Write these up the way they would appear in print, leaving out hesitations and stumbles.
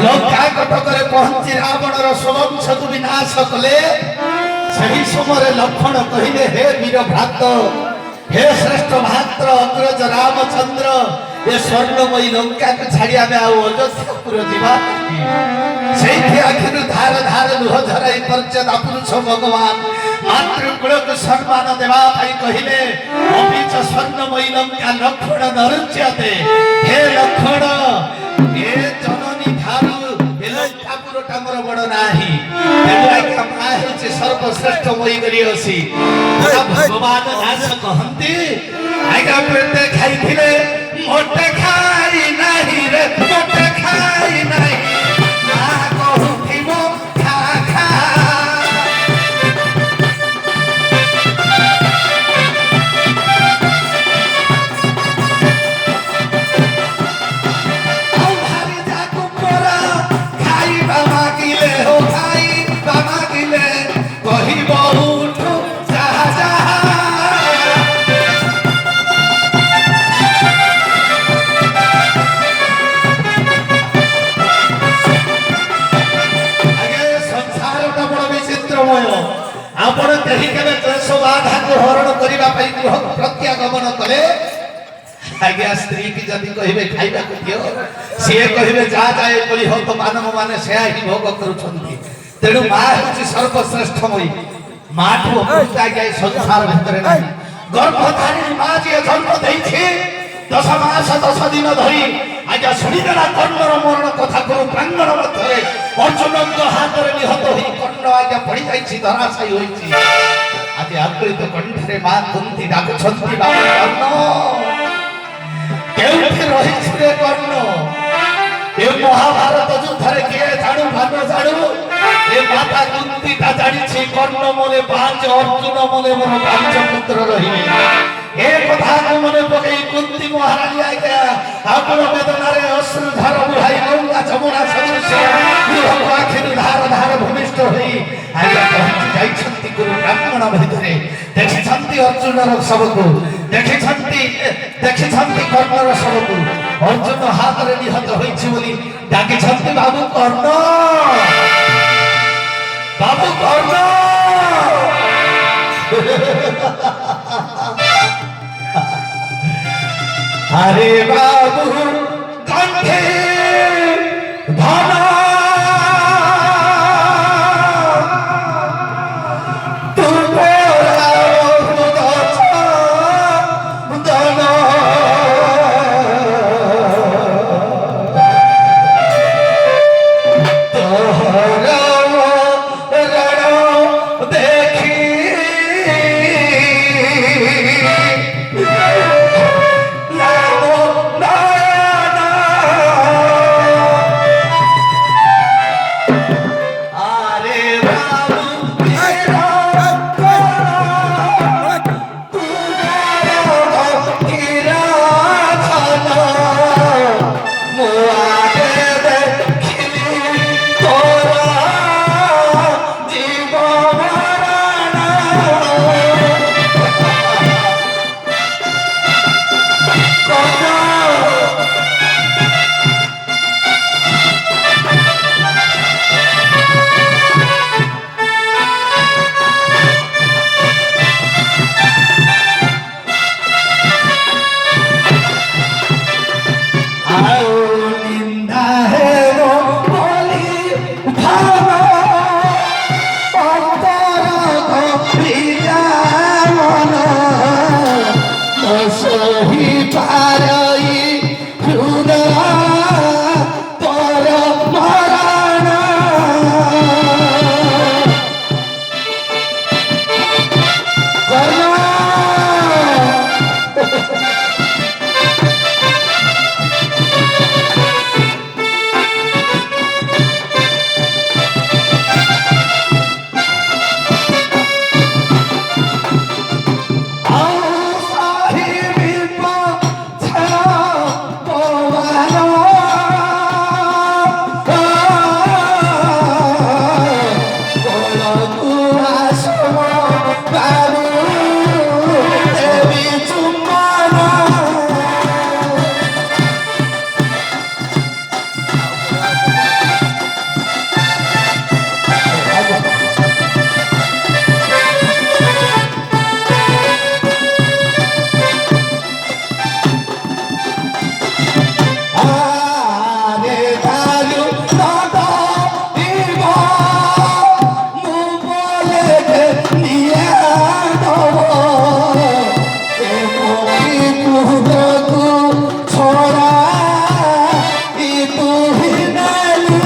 लंका कटकरे पहुंची रावणर स्ववंशକୁ विनाश कले सही समय लक्ष्मण कहले हे वीर भ्रात हे श्रेष्ठ भात्र अग्रज रामचंद्र ये स्वर्णमयी लंका को छाड़ी आमे आ अयोध्यापुर जीवा से आखिर धार धार लुह झराई पर्यदा पुरुष भगवान मातृकुल को सम्मान देवा कहले अभिच स्वर्णमयी लंका लक्ष्मण नरुच्यते हे लक्ष्मण ये जननी धारू ठाकुर टामर बड़ नाही सर्वश्रेष्ठ मई करी असी भगवान दास कहती आज्ञा पेटे खाई मोटे खाई नहीं रे मोटे खाई नहीं हरण करने गृह प्रत्यागमन कले आज्ञा स्त्री की जदि कहे खाइबा को दियो सी कहे जा जाए बोली हो तो मानव माने से ही भोग करूछंती तेणु मां होची सर्वश्रेष्ठमयी मां ठो आज्ञा संसार भितर नहीं गर्भधारिणी मां जे जन्म देछि 10 मास 10 दिन धरी आज्ञा सुनिदेला कर्णर मरण कथा को प्रांगण मध्य अर्जुन हाथ में निहत होई कर्ण आज्ञा पड़ी जाइछि धराशायी होइछि आज आकृत कंठरे मां कुंती डाकुछंती बाबा कर्ण केउठी रहिछि रे कर्ण ए महाभारत युद्धरे के जाणु भान जाणु ए माता कुंती ता जानिछि कर्ण मोरे 5 अर्जुन मोरे मोर 5 पुत्र रहिबे ए कथा को मने पकई कुंती महारानी आज्ञा आपण वेदना रे अश्रु धार बुहाई गंगा जमुना सदृश आखिर धार धार भूमिष्ठ होई आज्ञा पहुंच जाइछंती गुरु ब्राह्मण भितरे देखिछंती अर्जुनर सबको देखिछंती कर्णर सबको अर्जुन हाथ रे निहत होइछि बोली डाकिछंती बाबू कर्ण अरे बाबू कंठे धना तू बोला धना तोहरा रण देखी କହିଦେଲୁ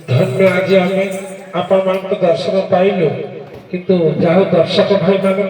धन्य आज आम आपण दर्शन पाइलु किंतु जाओ दर्शक भाई मान